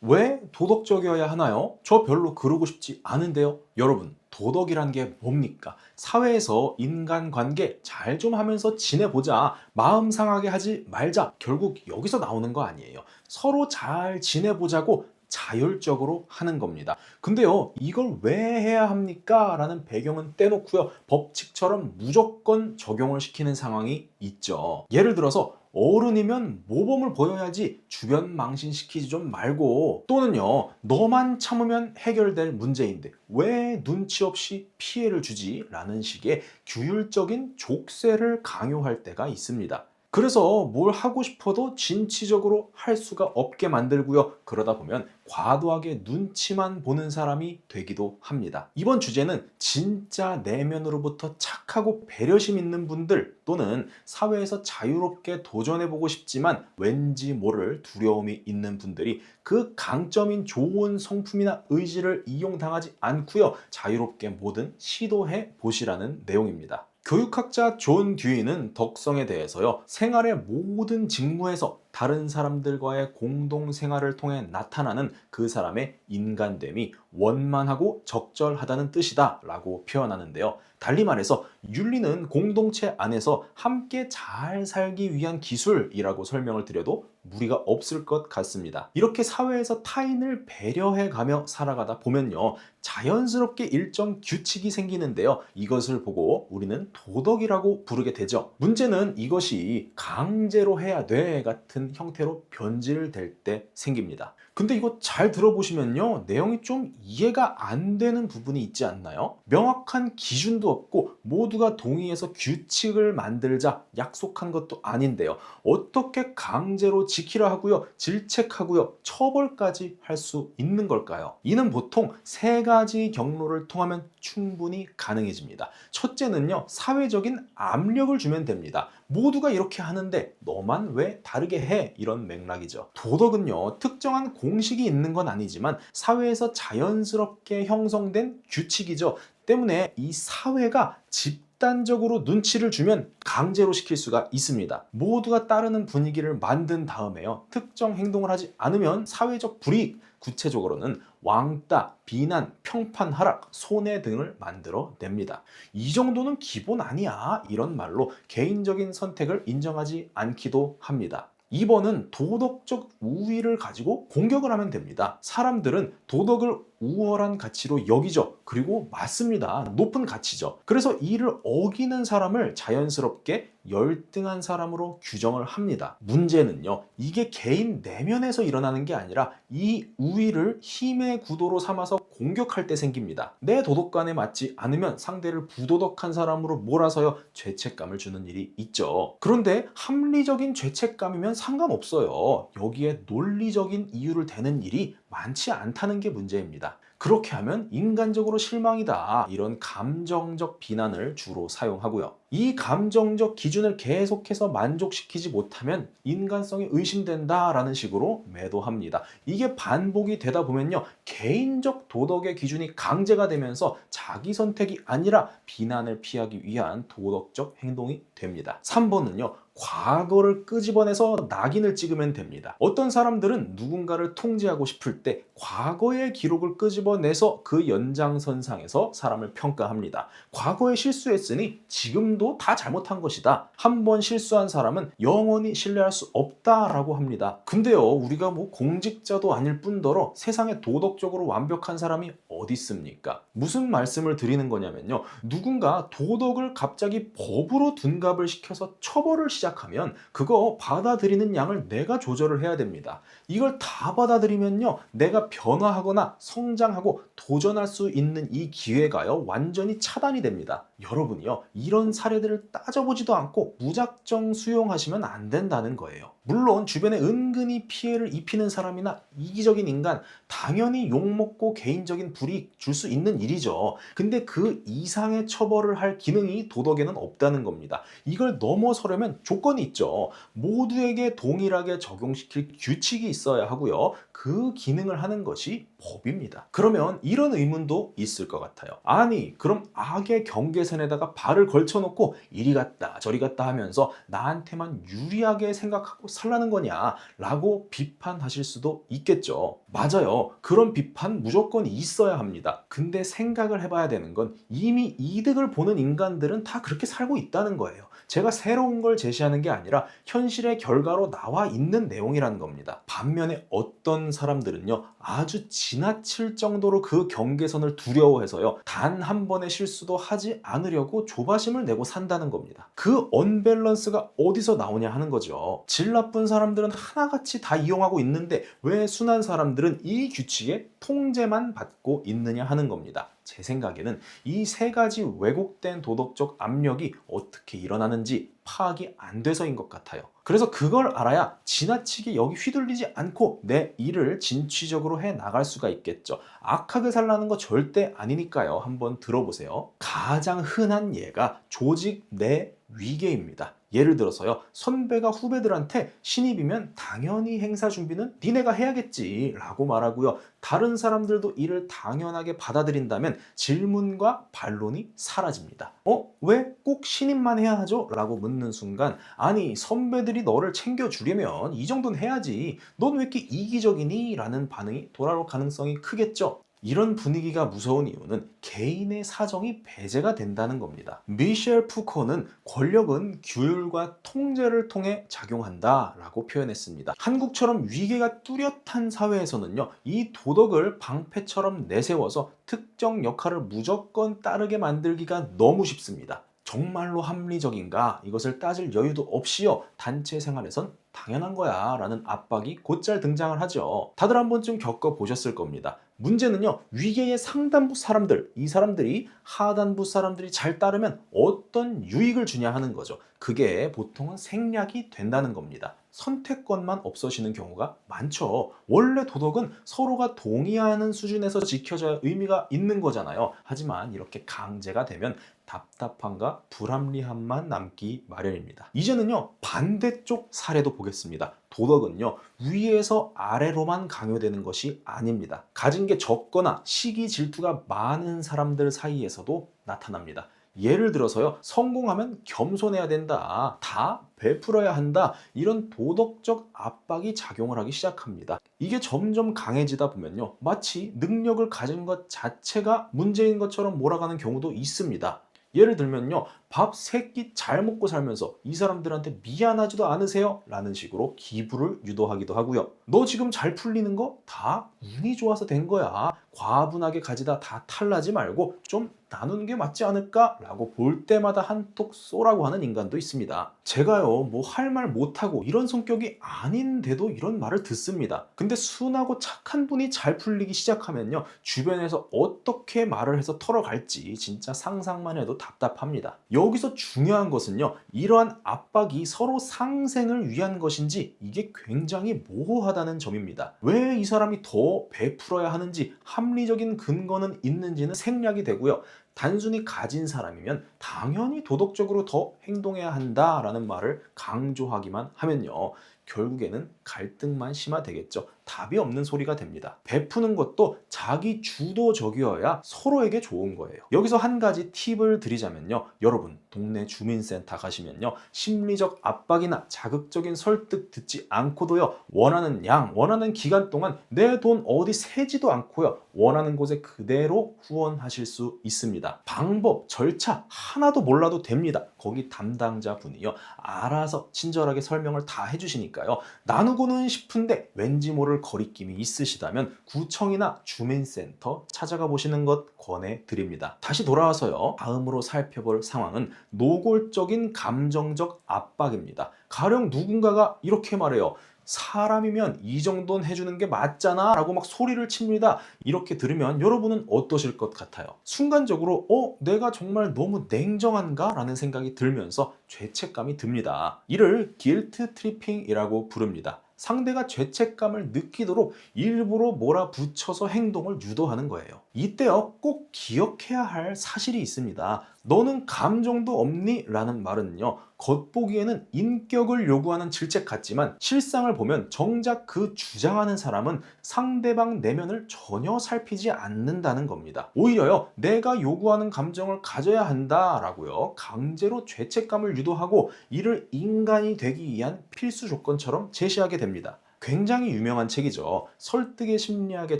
왜 도덕적이어야 하나요? 저 별로 그러고 싶지 않은데요. 여러분, 도덕이란 게 뭡니까? 사회에서 인간관계 잘 좀 하면서 지내보자. 마음 상하게 하지 말자. 결국 여기서 나오는 거 아니에요. 서로 잘 지내보자고 자율적으로 하는 겁니다. 근데요, 이걸 왜 해야 합니까? 라는 배경은 떼놓고요. 법칙처럼 무조건 적용을 시키는 상황이 있죠. 예를 들어서 어른이면 모범을 보여야지 주변 망신시키지 좀 말고, 또는요, 너만 참으면 해결될 문제인데 왜 눈치 없이 피해를 주지? 라는 식의 규율적인 족쇄를 강요할 때가 있습니다. 그래서 뭘 하고 싶어도 진취적으로 할 수가 없게 만들고요. 그러다 보면 과도하게 눈치만 보는 사람이 되기도 합니다. 이번 주제는 진짜 내면으로부터 착하고 배려심 있는 분들, 또는 사회에서 자유롭게 도전해보고 싶지만 왠지 모를 두려움이 있는 분들이 그 강점인 좋은 성품이나 의지를 이용당하지 않고요, 자유롭게 뭐든 시도해 보시라는 내용입니다. 교육학자 존 듀이는 덕성에 대해서요, 생활의 모든 직무에서 다른 사람들과의 공동 생활을 통해 나타나는 그 사람의 인간됨이 원만하고 적절하다는 뜻이다 라고 표현하는데요. 달리 말해서 윤리는 공동체 안에서 함께 잘 살기 위한 기술이라고 설명을 드려도 무리가 없을 것 같습니다. 이렇게 사회에서 타인을 배려해가며 살아가다 보면요, 자연스럽게 일정 규칙이 생기는데요, 이것을 보고 우리는 도덕이라고 부르게 되죠. 문제는 이것이 강제로 해야 돼 같은 형태로 변질될 때 생깁니다. 근데 이거 잘 들어보시면요, 내용이 좀 이해가 안 되는 부분이 있지 않나요? 명확한 기준도 없고 모두가 동의해서 규칙을 만들자 약속한 것도 아닌데요, 어떻게 강제로 지키라 하고요, 질책하고요, 처벌까지 할 수 있는 걸까요? 이는 보통 세 가지 경로를 통하면 충분히 가능해집니다. 첫째는요, 사회적인 압력을 주면 됩니다. 모두가 이렇게 하는데 너만 왜 다르게 해? 이런 맥락이죠. 도덕은요, 특정한 공식이 있는 건 아니지만 사회에서 자연스럽게 형성된 규칙이죠. 때문에 이 사회가 집단적으로 눈치를 주면 강제로 시킬 수가 있습니다. 모두가 따르는 분위기를 만든 다음에요, 특정 행동을 하지 않으면 사회적 불이익, 구체적으로는 왕따, 비난, 평판 하락, 손해 등을 만들어 냅니다. 이 정도는 기본 아니야, 이런 말로 개인적인 선택을 인정하지 않기도 합니다. 2번은 도덕적 우위를 가지고 공격을 하면 됩니다. 사람들은 도덕을 우월한 가치로 여기죠. 그리고 맞습니다. 높은 가치죠. 그래서 이를 어기는 사람을 자연스럽게 열등한 사람으로 규정을 합니다. 문제는요, 이게 개인 내면에서 일어나는 게 아니라 이 우위를 힘의 구도로 삼아서 공격할 때 생깁니다. 내 도덕관에 맞지 않으면 상대를 부도덕한 사람으로 몰아서요, 죄책감을 주는 일이 있죠. 그런데 합리적인 죄책감이면 상관없어요. 여기에 논리적인 이유를 대는 일이 많지 않다는 게 문제입니다. 그렇게 하면 인간적으로 실망이다, 이런 감정적 비난을 주로 사용하고요. 이 감정적 기준을 계속해서 만족시키지 못하면 인간성이 의심된다라는 식으로 매도합니다. 이게 반복이 되다 보면요, 개인적 도덕의 기준이 강제가 되면서 자기 선택이 아니라 비난을 피하기 위한 도덕적 행동이 됩니다. 3번은요, 과거를 끄집어내서 낙인을 찍으면 됩니다. 어떤 사람들은 누군가를 통제하고 싶을 때 과거의 기록을 끄집어내서 그 연장선상에서 사람을 평가합니다. 과거에 실수했으니 지금도 다 잘못한 것이다. 한 번 실수한 사람은 영원히 신뢰할 수 없다라고 합니다. 근데요, 우리가 뭐 공직자도 아닐 뿐더러 세상에 도덕적으로 완벽한 사람이 어디 있습니까? 무슨 말씀을 드리는 거냐면요, 누군가 도덕을 갑자기 법으로 둔갑을 시켜서 처벌을 시작하면 그거 받아들이는 양을 내가 조절을 해야 됩니다. 이걸 다 받아들이면요, 내가 변화하거나 성장하고 도전할 수 있는 이 기회가요, 완전히 차단이 됩니다. 여러분이요, 이런 사례들을 따져보지도 않고 무작정 수용하시면 안 된다는 거예요. 물론 주변에 은근히 피해를 입히는 사람이나 이기적인 인간, 당연히 욕먹고 개인적인 불이익 줄 수 있는 일이죠. 근데 그 이상의 처벌을 할 기능이 도덕에는 없다는 겁니다. 이걸 넘어서려면 조건이 있죠. 모두에게 동일하게 적용시킬 규칙이 있어야 하고요, 그 기능을 하는 것이 법입니다. 그러면 이런 의문도 있을 것 같아요. 아니, 그럼 악의 경계선에다가 발을 걸쳐놓고 이리 갔다 저리 갔다 하면서 나한테만 유리하게 생각하고 살라는 거냐 라고 비판하실 수도 있겠죠. 맞아요. 그런 비판 무조건 있어야 합니다. 근데 생각을 해봐야 되는 건 이미 이득을 보는 인간들은 다 그렇게 살고 있다는 거예요. 제가 새로운 걸 제시하는 게 아니라 현실의 결과로 나와 있는 내용이라는 겁니다. 반면에 어떤 사람들은요, 아주 지나칠 정도로 그 경계선을 두려워해서요, 단 한 번의 실수도 하지 않으려고 조바심을 내고 산다는 겁니다. 그 언밸런스가 어디서 나오냐 하는 거죠. 질 나쁜 사람들은 하나같이 다 이용하고 있는데 왜 순한 사람들은 이 규칙에 통제만 받고 있느냐 하는 겁니다. 제 생각에는 이 세 가지 왜곡된 도덕적 압력이 어떻게 일어나는지 파악이 안 돼서인 것 같아요. 그래서 그걸 알아야 지나치게 여기 휘둘리지 않고 내 일을 진취적으로 해 나갈 수가 있겠죠. 악하게 살라는 거 절대 아니니까요. 한번 들어보세요. 가장 흔한 예가 조직 내 위계입니다. 예를 들어서요, 선배가 후배들한테 신입이면 당연히 행사 준비는 니네가 해야겠지 라고 말하고요, 다른 사람들도 이를 당연하게 받아들인다면 질문과 반론이 사라집니다. 왜 꼭 신입만 해야 하죠? 라고 묻는 순간, 아니 선배들이 너를 챙겨주려면 이 정도는 해야지, 넌 왜 이렇게 이기적이니? 라는 반응이 돌아올 가능성이 크겠죠. 이런 분위기가 무서운 이유는 개인의 사정이 배제가 된다는 겁니다. 미셸 푸코는 권력은 규율과 통제를 통해 작용한다 라고 표현했습니다. 한국처럼 위계가 뚜렷한 사회에서는요, 이 도덕을 방패처럼 내세워서 특정 역할을 무조건 따르게 만들기가 너무 쉽습니다. 정말로 합리적인가? 이것을 따질 여유도 없이요, 단체 생활에선 당연한 거야 라는 압박이 곧잘 등장을 하죠. 다들 한 번쯤 겪어보셨을 겁니다. 문제는요, 위계의 상단부 사람들, 이 사람들이 하단부 사람들이 잘 따르면 어떤 유익을 주냐 하는 거죠. 그게 보통은 생략이 된다는 겁니다. 선택권만 없어지는 경우가 많죠. 원래 도덕은 서로가 동의하는 수준에서 지켜져야 의미가 있는 거잖아요. 하지만 이렇게 강제가 되면 답답함과 불합리함만 남기 마련입니다. 이제는요, 반대쪽 사례도 보겠습니다. 도덕은요, 위에서 아래로만 강요되는 것이 아닙니다. 가진 게 적거나 시기 질투가 많은 사람들 사이에서도 나타납니다. 예를 들어서요, 성공하면 겸손해야 된다, 다 베풀어야 한다, 이런 도덕적 압박이 작용을 하기 시작합니다. 이게 점점 강해지다 보면요, 마치 능력을 가진 것 자체가 문제인 것처럼 몰아가는 경우도 있습니다. 예를 들면요, 밥 3끼 잘 먹고 살면서 이 사람들한테 미안하지도 않으세요? 라는 식으로 기부를 유도하기도 하고요. 너 지금 잘 풀리는 거 다 운이 좋아서 된 거야. 과분하게 가지다 다 탈나지 말고 좀 나누는 게 맞지 않을까? 라고 볼 때마다 한턱 쏘라고 하는 인간도 있습니다. 제가요, 뭐 할 말 못하고 이런 성격이 아닌데도 이런 말을 듣습니다. 근데 순하고 착한 분이 잘 풀리기 시작하면요, 주변에서 어떻게 말을 해서 털어갈지 진짜 상상만 해도 답답합니다. 여기서 중요한 것은요, 이러한 압박이 서로 상생을 위한 것인지 이게 굉장히 모호하다는 점입니다. 왜 이 사람이 더 베풀어야 하는지 합리적인 근거는 있는지는 생략이 되고요, 단순히 가진 사람이면 당연히 도덕적으로 더 행동해야 한다라는 말을 강조하기만 하면요, 결국에는 갈등만 심화되겠죠. 답이 없는 소리가 됩니다. 베푸는 것도 자기 주도적이어야 서로에게 좋은 거예요. 여기서 한 가지 팁을 드리자면요, 여러분 동네 주민센터 가시면요, 심리적 압박이나 자극적인 설득 듣지 않고도요, 원하는 양, 원하는 기간 동안 내 돈 어디 세지도 않고요, 원하는 곳에 그대로 후원하실 수 있습니다. 방법, 절차 하나도 몰라도 됩니다. 거기 담당자 분이요, 알아서 친절하게 설명을 다 해주시니까요. 나누고는 싶은데 왠지 모를 거리낌이 있으시다면 구청이나 주민센터 찾아가 보시는 것 권해드립니다. 다시 돌아와서요, 다음으로 살펴볼 상황은 노골적인 감정적 압박입니다. 가령 누군가가 이렇게 말해요. 사람이면 이 정도는 해주는 게 맞잖아 라고 막 소리를 칩니다. 이렇게 들으면 여러분은 어떠실 것 같아요? 순간적으로 내가 정말 너무 냉정한가? 라는 생각이 들면서 죄책감이 듭니다. 이를 길트 트리핑이라고 부릅니다. 상대가 죄책감을 느끼도록 일부러 몰아붙여서 행동을 유도하는 거예요. 이때요, 꼭 기억해야 할 사실이 있습니다. 너는 감정도 없니? 라는 말은요, 겉보기에는 인격을 요구하는 질책 같지만 실상을 보면 정작 그 주장하는 사람은 상대방 내면을 전혀 살피지 않는다는 겁니다. 오히려요, 내가 요구하는 감정을 가져야 한다라고요, 강제로 죄책감을 유도하고 이를 인간이 되기 위한 필수 조건처럼 제시하게 됩니다. 굉장히 유명한 책이죠. 설득의 심리학의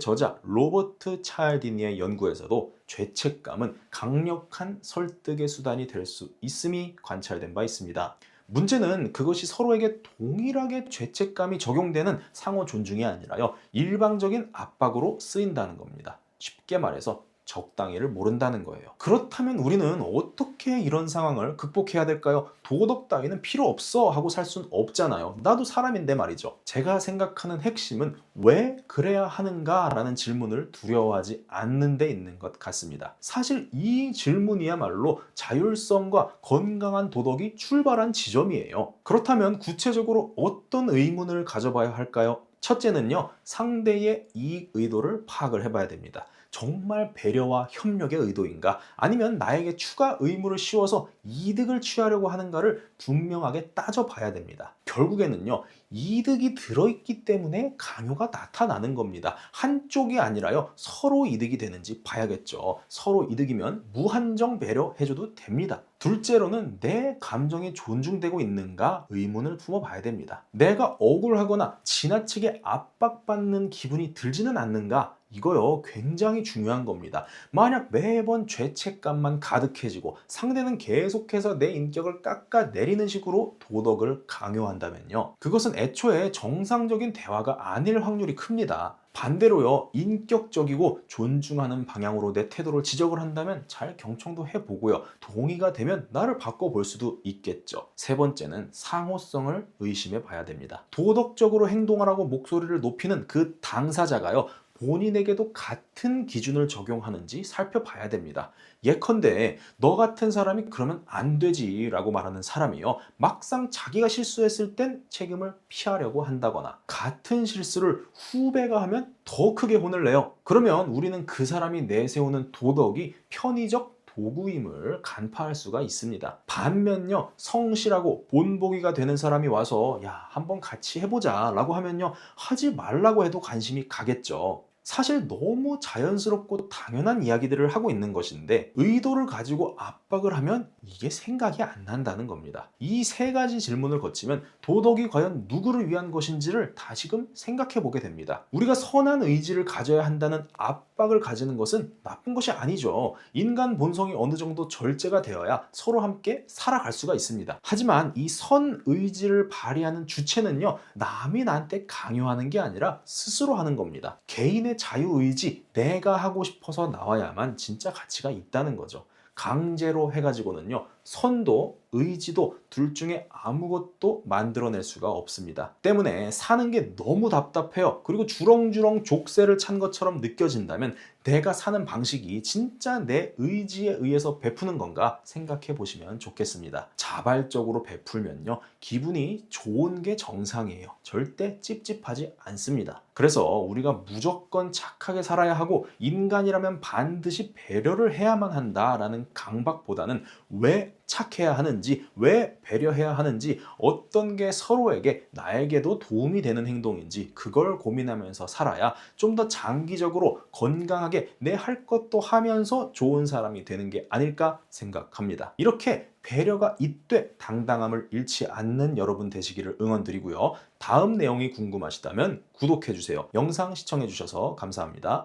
저자 로버트 차알디니의 연구에서도 죄책감은 강력한 설득의 수단이 될 수 있음이 관찰된 바 있습니다. 문제는 그것이 서로에게 동일하게 죄책감이 적용되는 상호 존중이 아니라요, 일방적인 압박으로 쓰인다는 겁니다. 쉽게 말해서 적당히를 모른다는 거예요. 그렇다면 우리는 어떻게 이런 상황을 극복해야 될까요? 도덕 따위는 필요 없어 하고 살 순 없잖아요. 나도 사람인데 말이죠. 제가 생각하는 핵심은 왜 그래야 하는가라는 질문을 두려워하지 않는 데 있는 것 같습니다. 사실 이 질문이야말로 자율성과 건강한 도덕이 출발한 지점이에요. 그렇다면 구체적으로 어떤 의문을 가져봐야 할까요? 첫째는요, 상대의 이익 의도를 파악을 해봐야 됩니다. 정말 배려와 협력의 의도인가? 아니면 나에게 추가 의무를 씌워서 이득을 취하려고 하는가를 분명하게 따져봐야 됩니다. 결국에는요, 이득이 들어있기 때문에 강요가 나타나는 겁니다. 한쪽이 아니라요, 서로 이득이 되는지 봐야겠죠. 서로 이득이면 무한정 배려해줘도 됩니다. 둘째로는 내 감정이 존중되고 있는가 의문을 품어봐야 됩니다. 내가 억울하거나 지나치게 압박받는 기분이 들지는 않는가? 이거요, 굉장히 중요한 겁니다. 만약 매번 죄책감만 가득해지고 상대는 계속해서 내 인격을 깎아내리는 식으로 도덕을 강요한다면요, 그것은 애초에 정상적인 대화가 아닐 확률이 큽니다. 반대로요, 인격적이고 존중하는 방향으로 내 태도를 지적을 한다면 잘 경청도 해보고요, 동의가 되면 나를 바꿔볼 수도 있겠죠. 세 번째는 상호성을 의심해 봐야 됩니다. 도덕적으로 행동하라고 목소리를 높이는 그 당사자가요, 본인에게도 같은 기준을 적용하는지 살펴봐야 됩니다. 예컨대 너 같은 사람이 그러면 안 되지 라고 말하는 사람이요, 막상 자기가 실수했을 땐 책임을 피하려고 한다거나 같은 실수를 후배가 하면 더 크게 혼을 내요. 그러면 우리는 그 사람이 내세우는 도덕이 편의적 도구임을 간파할 수가 있습니다. 반면요, 성실하고 본보기가 되는 사람이 와서 야, 한번 같이 해보자 라고 하면요, 하지 말라고 해도 관심이 가겠죠. 사실 너무 자연스럽고 당연한 이야기들을 하고 있는 것인데 의도를 가지고 압박을 하면 이게 생각이 안 난다는 겁니다. 이 세 가지 질문을 거치면 도덕이 과연 누구를 위한 것인지를 다시금 생각해 보게 됩니다. 우리가 선한 의지를 가져야 한다는 압박을 가지는 것은 나쁜 것이 아니죠. 인간 본성이 어느 정도 절제가 되어야 서로 함께 살아갈 수가 있습니다. 하지만 이 선 의지를 발휘하는 주체는요, 남이 나한테 강요하는 게 아니라 스스로 하는 겁니다. 개인의 자유의지, 내가 하고 싶어서 나와야만 진짜 가치가 있다는 거죠. 강제로 해가지고는요, 선도 의지도 둘 중에 아무것도 만들어낼 수가 없습니다. 때문에 사는 게 너무 답답해요. 그리고 주렁주렁 족쇄를 찬 것처럼 느껴진다면 내가 사는 방식이 진짜 내 의지에 의해서 베푸는 건가 생각해 보시면 좋겠습니다. 자발적으로 베풀면요, 기분이 좋은 게 정상이에요. 절대 찝찝하지 않습니다. 그래서 우리가 무조건 착하게 살아야 하고 인간이라면 반드시 배려를 해야만 한다라는 강박보다는 왜 착해야 하는지, 왜 배려해야 하는지, 어떤 게 서로에게 나에게도 도움이 되는 행동인지 그걸 고민하면서 살아야 좀 더 장기적으로 건강하게 내 할 것도 하면서 좋은 사람이 되는 게 아닐까 생각합니다. 이렇게 배려가 잇되 당당함을 잃지 않는 여러분 되시기를 응원드리고요. 다음 내용이 궁금하시다면 구독해주세요. 영상 시청해주셔서 감사합니다.